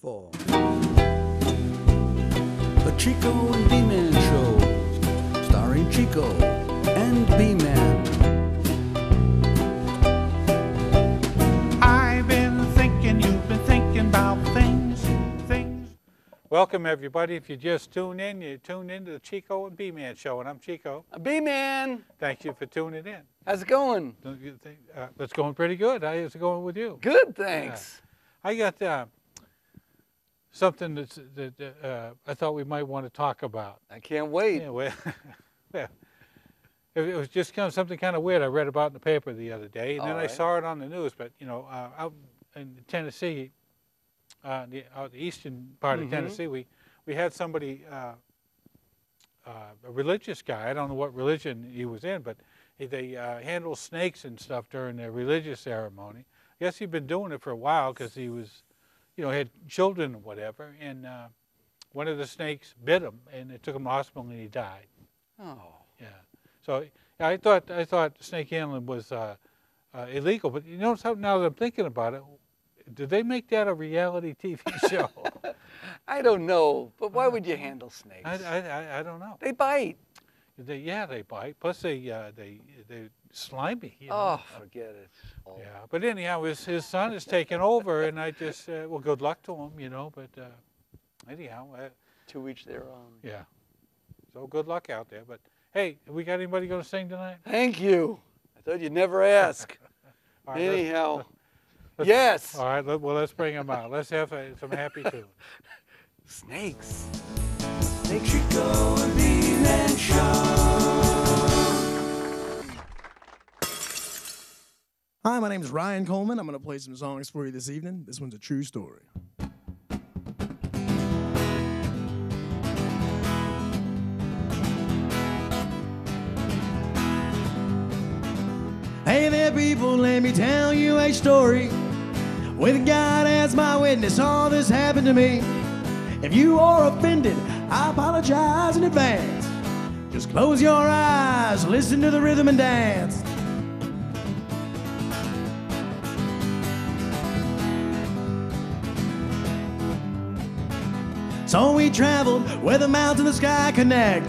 for the Chico and B-Man Show, starring Chico and B-Man. I've been thinking, you've been thinking about things. Welcome, everybody. If you just tune in, you tune into the Chico and B-Man Show, and I'm Chico. B-Man. Thank you for tuning in. How's it going? It's going pretty good. How's it going with you? Good, thanks. I got something that I thought we might want to talk about. I can't wait. Yeah, well, it was just something kind of weird I read about in the paper the other day, and then I saw it on the news. But, you know, out in Tennessee, out the eastern part of Tennessee, we had somebody, a religious guy. I don't know what religion he was in, but they handle snakes and stuff during their religious ceremony. I guess he'd been doing it for a while because he was, you know, had children or whatever, and one of the snakes bit him, and it took him to the hospital, and he died. Oh. Yeah. So yeah, I thought snake handling was illegal, but you know something? Now that I'm thinking about it, did they make that a reality TV show? I don't know, but why would you handle snakes? I don't know. They bite. They bite. Plus they slimy. You know? Oh, forget it. Oh. Yeah, but anyhow, his son is taking over, and I just well, good luck to him, you know. But anyhow, to each their own. Yeah. So good luck out there. But hey, we got anybody going to sing tonight? Thank you. I thought you'd never ask. Right, anyhow. Yes. All right, well, let's bring them out. Let's have some happy tunes. Snakes. Chico and B-Man Show. Hi, my name is Ryan Coleman. I'm going to play some songs for you this evening. This one's a true story. Hey there, people, let me tell you a story. With God as my witness, all this happened to me. If you are offended, I apologize in advance. Just close your eyes, listen to the rhythm and dance. So we traveled where the mountains and the sky connect.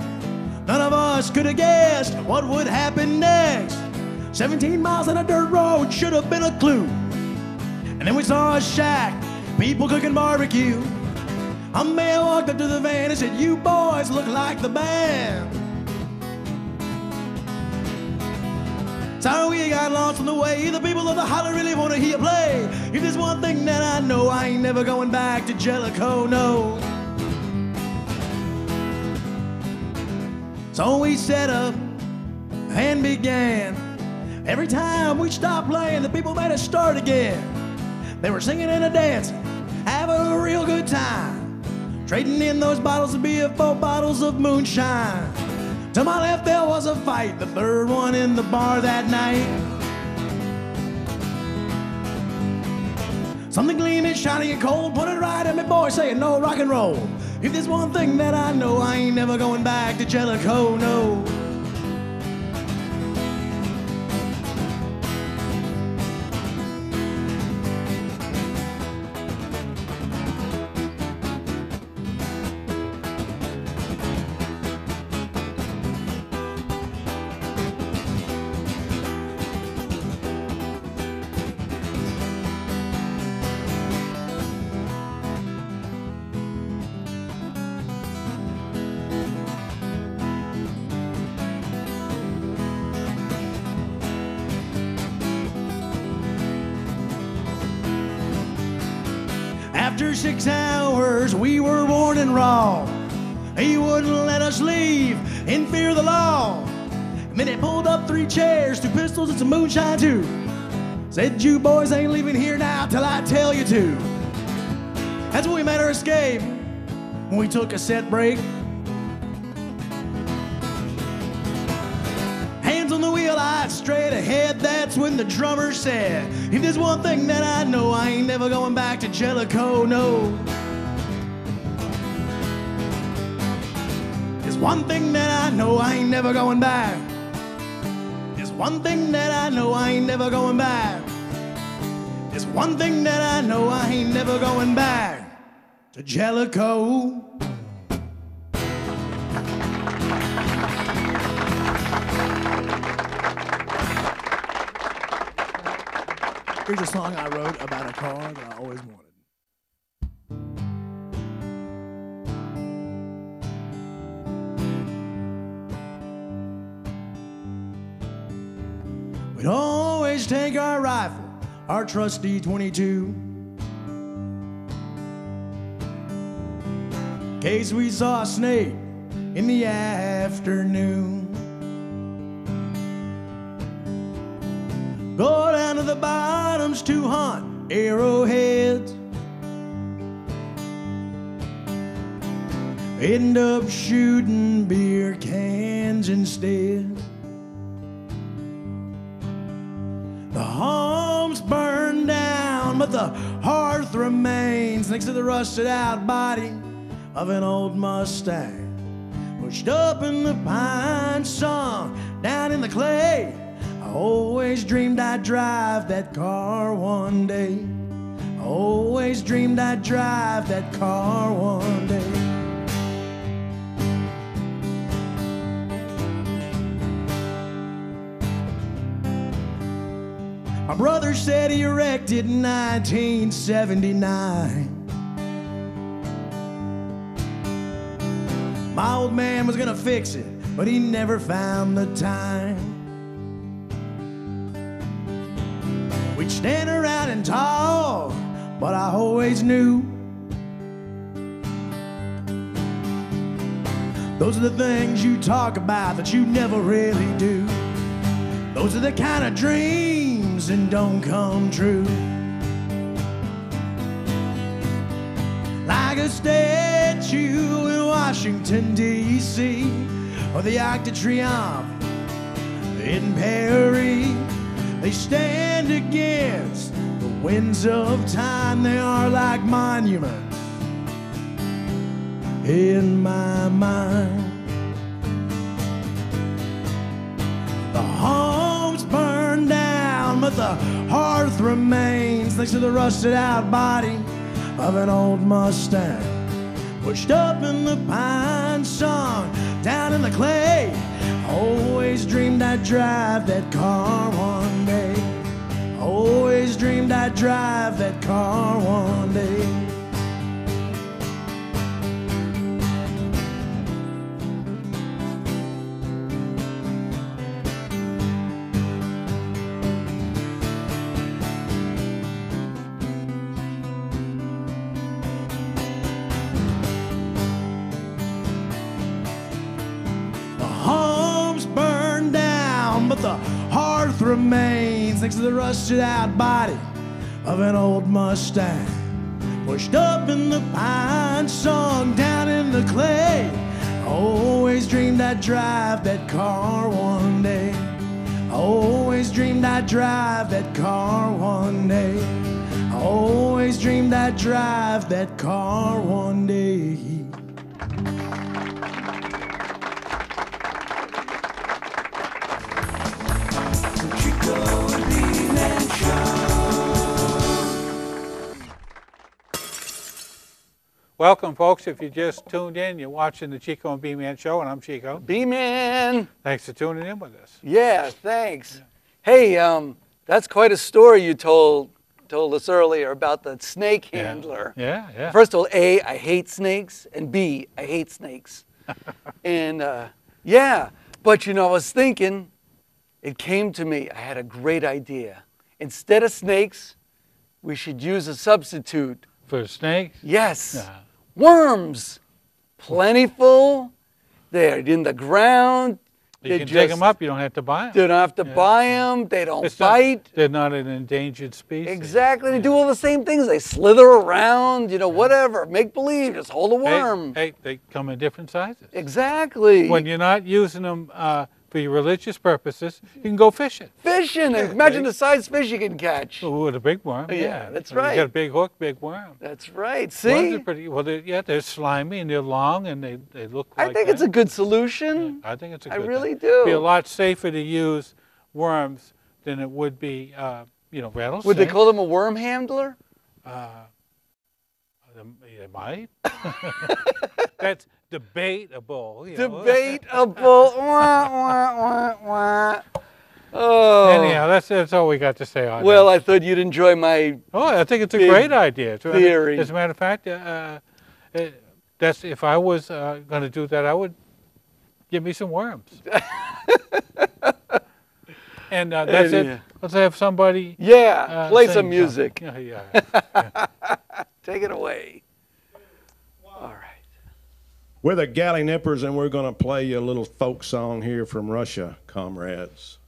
None of us could have guessed what would happen next. 17 miles on a dirt road should have been a clue. And then we saw a shack, people cooking barbecue. A man walked up to the van and said, "You boys look like the band." Sorry we got lost on the way. The people of the holler really want to hear you play. If there's one thing that I know, I ain't never going back to Jellicoe, no. So we set up and began. Every time we stopped playing, the people made us start again. They were singing and a dancing, having a real good time, trading in those bottles of beer for bottles of moonshine. To my left there was a fight, the third one in the bar that night. Something gleaming, shiny and cold, pointed right at me, boy, saying no rock and roll. If there's one thing that I know, I ain't never going back to Jellicoe, no. After 6 hours, we were worn and raw. He wouldn't let us leave in fear of the law. And then he pulled up 3 chairs, 2 pistols, and some moonshine too. Said, "You boys ain't leaving here now till I tell you to." That's when we made our escape, when we took a set break. Hands on the wheel, eyes straight ahead. That's when the drummer said, "If there's one thing that I know, I ain't never going back to Jellicoe, no." There's one thing that I know, I ain't never going back. There's one thing that I know, I ain't never going back. There's one thing that I know, I ain't never going back to Jellicoe. Here's a song I wrote about a car that I always wanted. We'd always take our rifle, our trusty 22, in case we saw a snake in the afternoon. Go down to the bottoms to hunt arrowheads, end up shooting beer cans instead. The home's burned down, but the hearth remains next to the rusted out body of an old Mustang. Pushed up in the pine, sunk down in the clay. I always dreamed I'd drive that car one day. I always dreamed I'd drive that car one day. My brother said he wrecked it in 1979. My old man was gonna fix it, but he never found the time. We'd stand around and talk, but I always knew those are the things you talk about that you never really do. Those are the kind of dreams that don't come true. Like a statue in Washington, D.C., or the Arc de Triomphe in Paris. They stand against the winds of time. They are like monuments in my mind. The home's burned down, but the hearth remains next to the rusted out body of an old Mustang. Pushed up in the pine, sunk down in the clay. Always dreamed I'd drive that car one day. Always dreamed I'd drive that car one day. But the hearth remains next to the rusted out body of an old Mustang. Pushed up in the pine, sunk down in the clay. I always dreamed I'd drive that car one day. I always dreamed I'd drive that car one day. I always dreamed I'd drive that car one day. Welcome, folks. If you just tuned in, you're watching the Chico and B-Man Show, and I'm Chico. B-Man. Thanks for tuning in with us. Yeah, thanks. Yeah. Hey, that's quite a story you told us earlier about the snake handler. Yeah, yeah. First of all, A, I hate snakes, and B, I hate snakes. And yeah, but you know, I was thinking, it came to me, I had a great idea. Instead of snakes, we should use a substitute. For snakes? Yes. Worms. Plentiful. They're in the ground. You can dig them up. You don't have to buy them. You don't have to buy them. They don't bite. They're not an endangered species. Exactly. They do all the same things. They slither around, you know, whatever. Make believe. Just hold a worm. Hey, they come in different sizes. Exactly. When you're not using them for your religious purposes, you can go fishing. Fishing. Imagine the size fish you can catch. Oh, with a big worm. Yeah, that's right. You got a big hook, big worm. That's right. See? Worms are pretty, well, they're slimy and they're long and they look like I think it's a good solution. Yeah, I think it's a good I really thing. do. It'd be a lot safer to use worms than it would be, you know, rattlesnakes. Would they call them a worm handler? It might. That's debatable. Debatable. Wah, wah, wah, wah. Oh. Anyhow, that's all we got to say on Well, that. I thought you'd enjoy my. Oh, I think it's a big great idea. theory. As a matter of fact, that's if I was going to do that, I would give me some worms. And that's Yeah. it. Let's have somebody. Yeah, play sing some music. something. Yeah. Take it away. All right. We're the Gallinippers, and we're going to play you a little folk song here from Russia, comrades.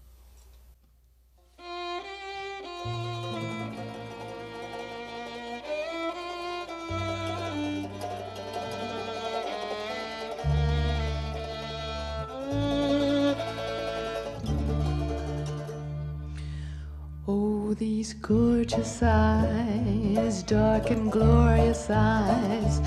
Oh, these gorgeous eyes, dark and glorious eyes,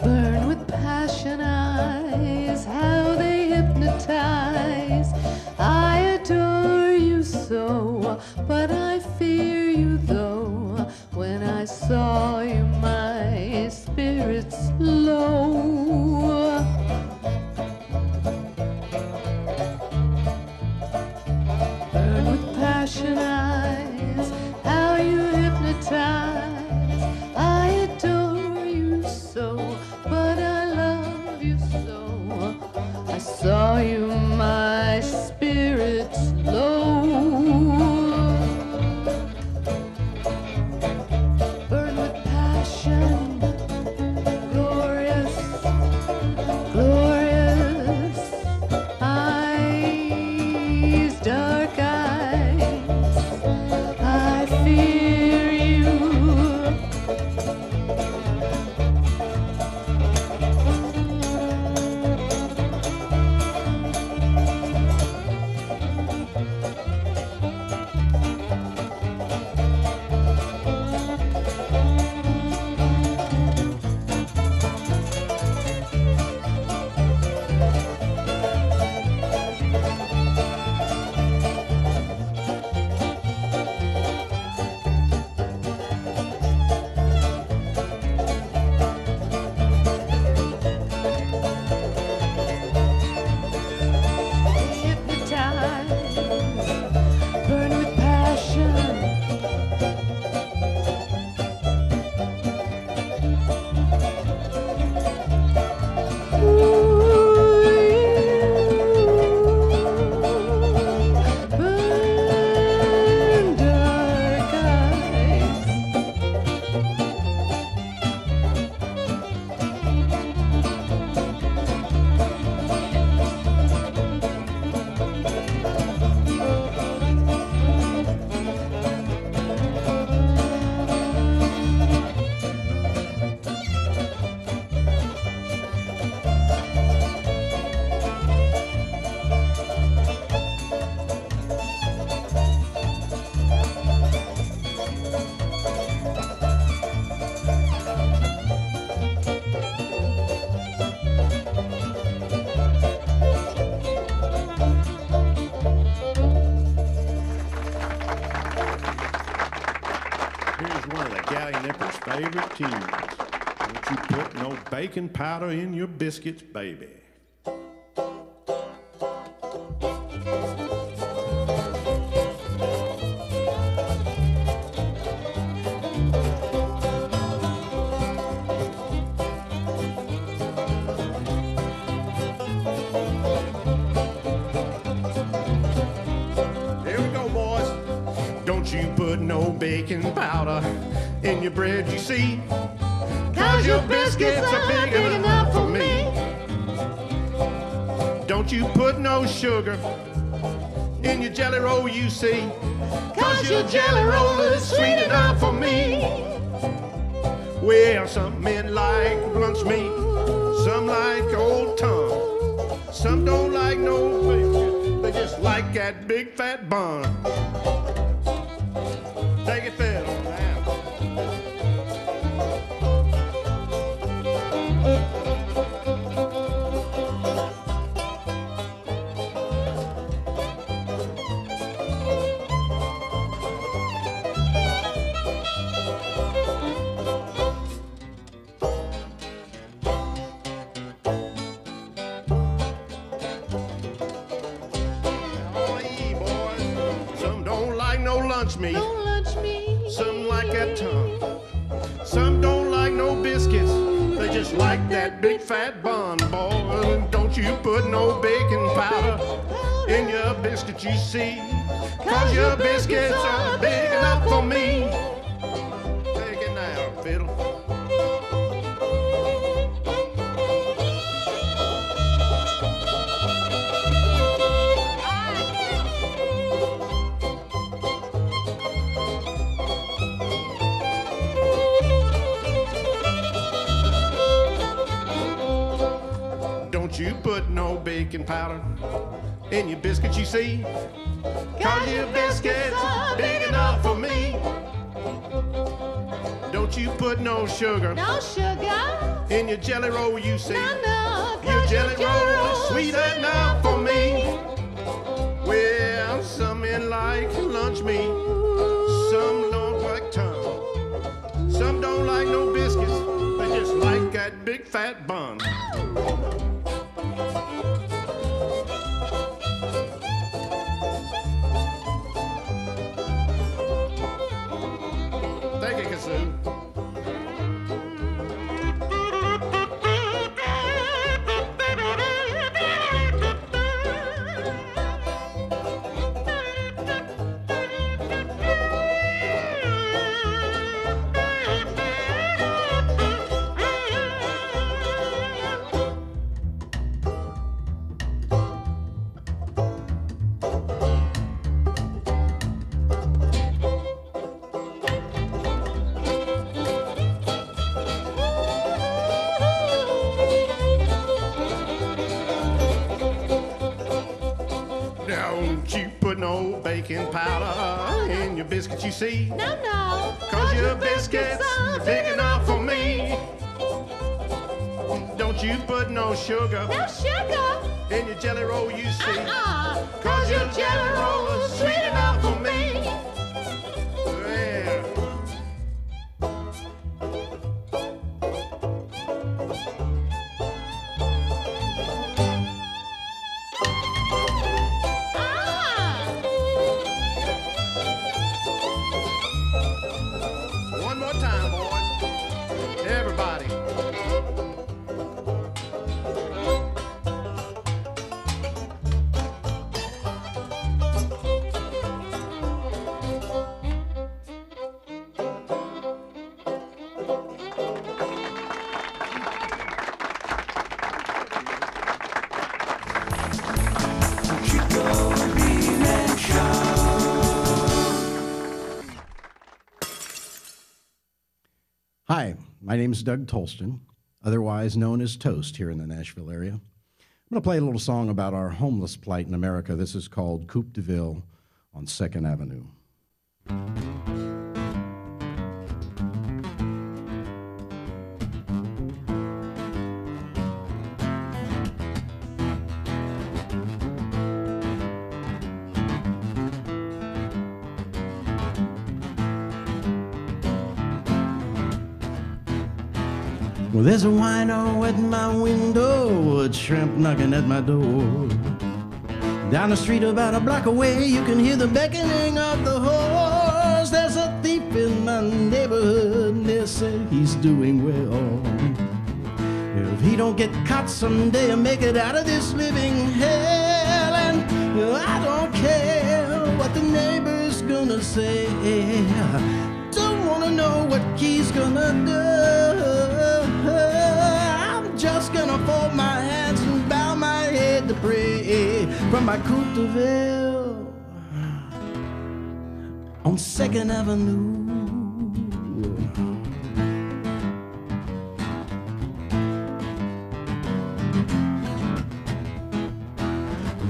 burn with passion eyes, how they hypnotize. I adore you so, but I fear you though. When I saw you, my spirits low. Burn with passion eyes, how you hypnotize. I adore you so, but I love you so. I saw you, my spirits low. Burn with passion, glorious, glorious eyes, dark eyes. I fear you. Hypnotize, burn with passion. Burn, dark eyes. Here's one of the Gallinippers' favorite tunes. Don't you put no baking powder in your biscuits, baby. Here we go, boys. Don't you put no baking powder in your bread, you see. 'Cause your biscuits are big enough for me. Don't you put no sugar in your jelly roll, you see. 'Cause your jelly roll is sweet enough for me. Well, some men like lunch meat, some like old tongue. Some don't like no biscuit, they just like that big fat bun. Take it fiddle now. lunch meat. Don't lunch me. Some like that tongue. Some don't like no biscuits. They just like that big fat bun, boy. Don't you put no baking powder in your biscuits, you see. 'Cause your biscuits are big enough for me. Take it now, fiddle. You put no baking powder in your biscuits, you see. 'Cause your biscuits are big enough for me. Don't you put no sugar, No sugar. in your jelly roll, you see. No, Your jelly roll is sweet enough for me. Well, some men like lunch meat, some don't like tongue. Some don't like no biscuits, they just like that big fat bun. Thank you, Kazoo. Don't you put no baking powder in your biscuits, you see. No. 'Cause your biscuits are big enough for me. Don't you put no sugar No sugar. in your jelly roll, you see. 'Cause your jelly roll is sweet enough for me. Yeah. One more time, boys. Everybody. Chico and B-Man Show. Hi, my name is Doug Tolston, otherwise known as Toast here in the Nashville area. I'm going to play a little song about our homeless plight in America. This is called Coupe de Ville on 2nd Avenue. Well, there's a wino at my window, a tramp knocking at my door. Down the street about a block away, you can hear the beckoning of the horse. There's a thief in my neighborhood, they say he's doing well. If he don't get caught someday and make it out of this living hell, and I don't care what the neighbor's gonna say, don't wanna know what he's gonna do. I'm just gonna fold my hands and bow my head to pray from my coupe de ville on 2nd Avenue.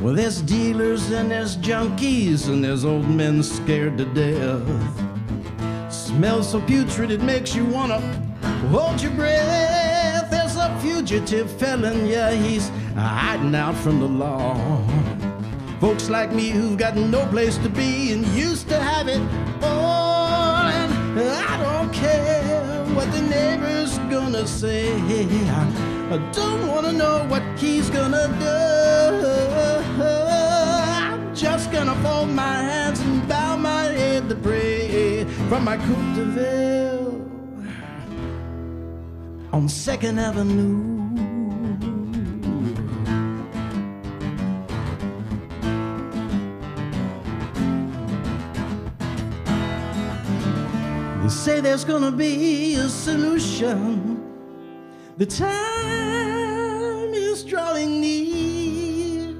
Well, there's dealers and there's junkies and there's old men scared to death. Smells so putrid it makes you wanna hold your breath. There's a fugitive felon, yeah, he's hiding out from the law. Folks like me who've got no place to be and used to have it all. And I don't care what the neighbor's gonna say. I don't wanna know what he's gonna do. I'm just gonna fold my hands and bow my head head to pray from my coupe de ville on 2nd Avenue. They say there's gonna be a solution. The time is drawing near.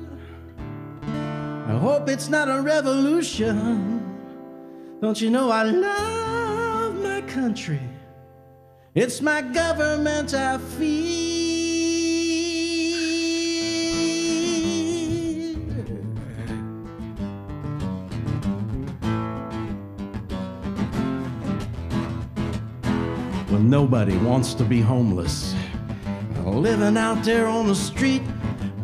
I hope it's not a revolution. Don't you know I love my country? It's my government I fear. Well, nobody wants to be homeless, living out there on the street.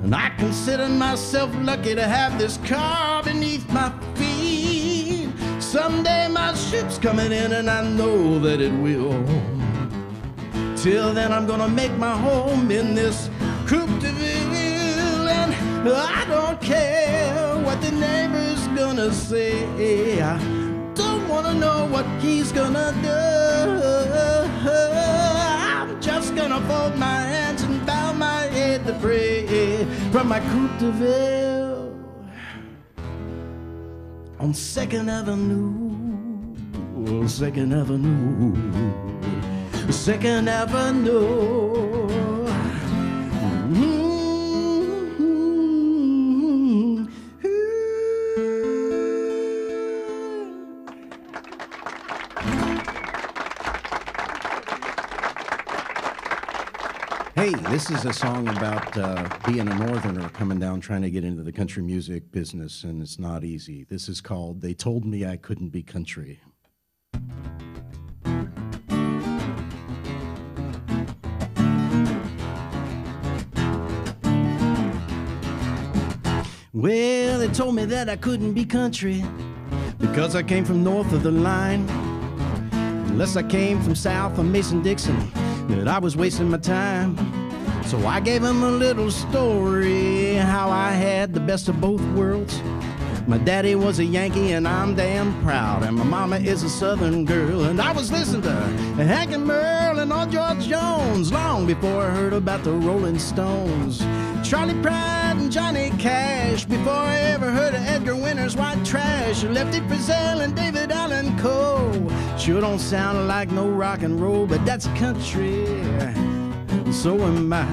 And I consider myself lucky to have this car beneath my feet. Someday my ship's coming in and I know that it will. Till then I'm gonna make my home in this coupe de ville. And I don't care what the neighbor's gonna say. I don't wanna know what he's gonna do. I'm just gonna fold my hands and bow my head to pray from my coupe de ville on 2nd Avenue, 2nd Avenue, 2nd Avenue. Hey, this is a song about being a northerner coming down trying to get into the country music business, and it's not easy. This is called They Told Me I Couldn't Be Country. Well, they told me that I couldn't be country because I came from north of the line. Unless I came from south of Mason-Dixon, that I was wasting my time. So I gave them a little story, how I had the best of both worlds. My daddy was a Yankee and I'm damn proud, and my mama is a Southern girl. And I was listening to Hank and Merle and old George Jones long before I heard about the Rolling Stones, Charlie Pride and Johnny Cash, before I ever heard of Edgar Winter's White Trash, Lefty Frizzell and David Allan Coe. Sure don't sound like no rock and roll, but that's country, so am I.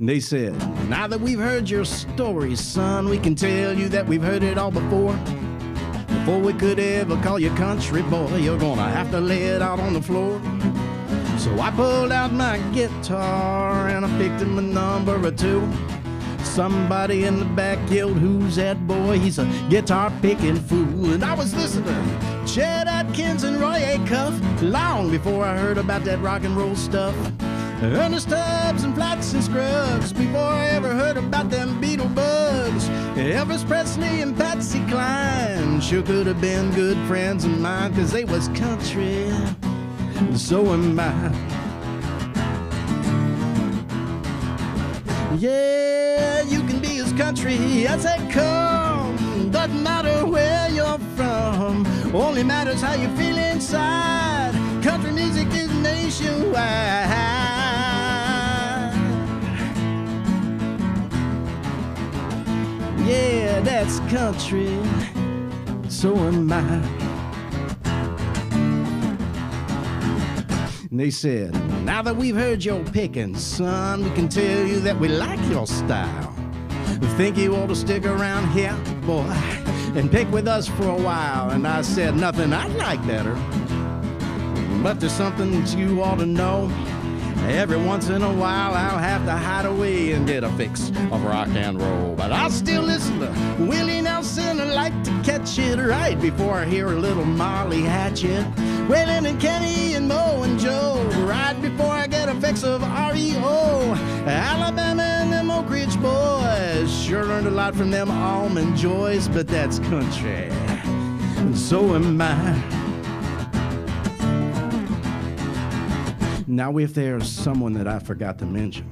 They said, now that we've heard your story, son, we can tell you that we've heard it all before. Before we could ever call you country boy, you're gonna have to lay it out on the floor. So I pulled out my guitar and I picked him a number or two. Somebody in the back yelled, who's that boy? He's a guitar-picking fool. And I was listening to Chet Atkins and Roy Acuff long before I heard about that rock and roll stuff. Ernest Tubbs and Flats and Scruggs before I ever heard about them Beetle Bugs. Elvis Presley and Patsy Cline sure could have been good friends of mine, 'cause they was country, so am I. Yeah, you can be as country as they come. Doesn't matter where you're from, only matters how you feel inside. Country music is nationwide. Yeah, that's country, so am I. And they said, now that we've heard your picking, son, we can tell you that we like your style. We think you ought to stick around here, boy, and pick with us for a while. And I said, nothing I'd like better, but there's something that you ought to know. Every once in a while I'll have to hide away and get a fix of rock and roll. But I'll still listen to Willie Nelson and like to catch it right before I hear a little Molly Hatchet. Waylon and Kenny and Mo and Joe, right before I get a fix of REO. Alabama and them Oak Ridge boys, sure learned a lot from them Almond Joys, but that's country, and so am I. Now, if there's someone that I forgot to mention,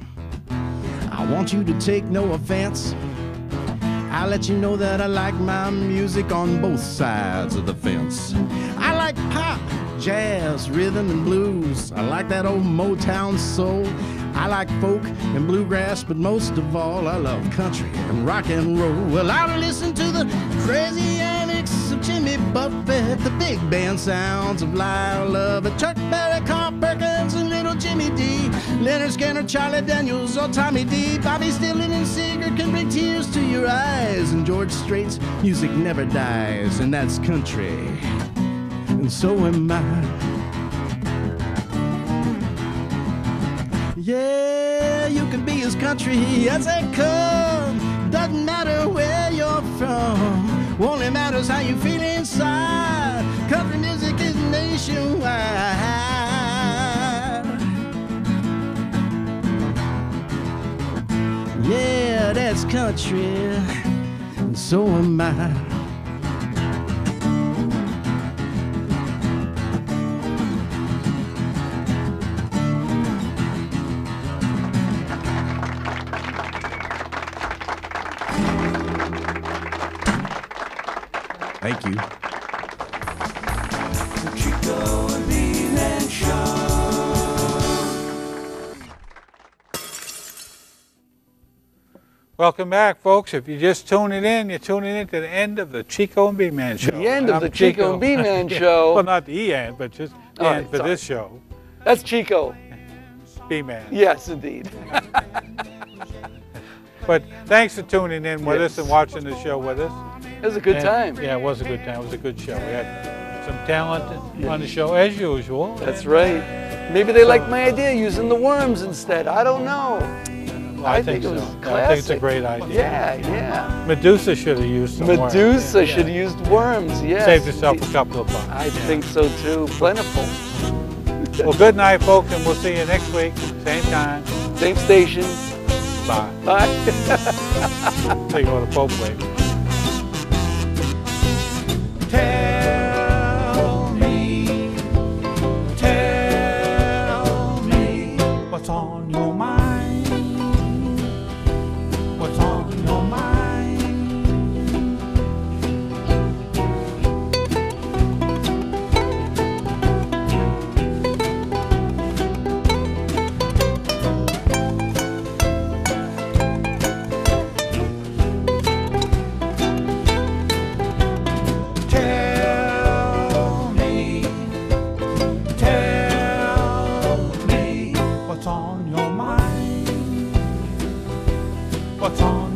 I want you to take no offense. I'll let you know that I like my music on both sides of the fence. I like pop, jazz, rhythm, and blues. I like that old Motown soul. I like folk and bluegrass, but most of all, I love country and rock and roll. Well, I'll listen to the crazy antics of Jimmy Buffett, the big band sounds of Lyle Lovett, Chuck Berry, Carl Perkins, and little Jimmy D, Leonard Skinner, Charlie Daniels, or Tommy D. Bobby Dylan and Seeger can bring tears to your eyes, and George Strait's music never dies, and that's country, and so am I. Yeah, you can be as country as they come. Doesn't matter where you're from. Only matters how you feel inside. Country music is nationwide. Yeah, that's country, and so am I. Thank you. Chico and B-Man Show. Welcome back, folks. If you're just tuning in, you're tuning in to the end of the Chico and B-Man Show. The end of I'm the Chico and B-Man Show. Well, not the end, but just the All end right, for sorry. this show. That's Chico. B-Man. Yes, indeed. But thanks for tuning in with Yes. us and watching the show with us. It was a good And, time. Yeah, it was a good time. It was a good show. We had some talent on the show, as usual. That's right. Maybe they liked my idea using the worms instead. I don't know. Well, I think it was so. classic. I think it's a great idea. Yeah. Medusa should have used some worms. Medusa Yeah. should have used worms. Yes. Saved herself a couple of bucks. I think so too. Plentiful. Well, good night, folks, and we'll see you next week, same time. Same station. Bye. Bye. So you go to Pope Wave. Tell me what's on your mind. What's on your mind? Tell me what's on your mind. What's on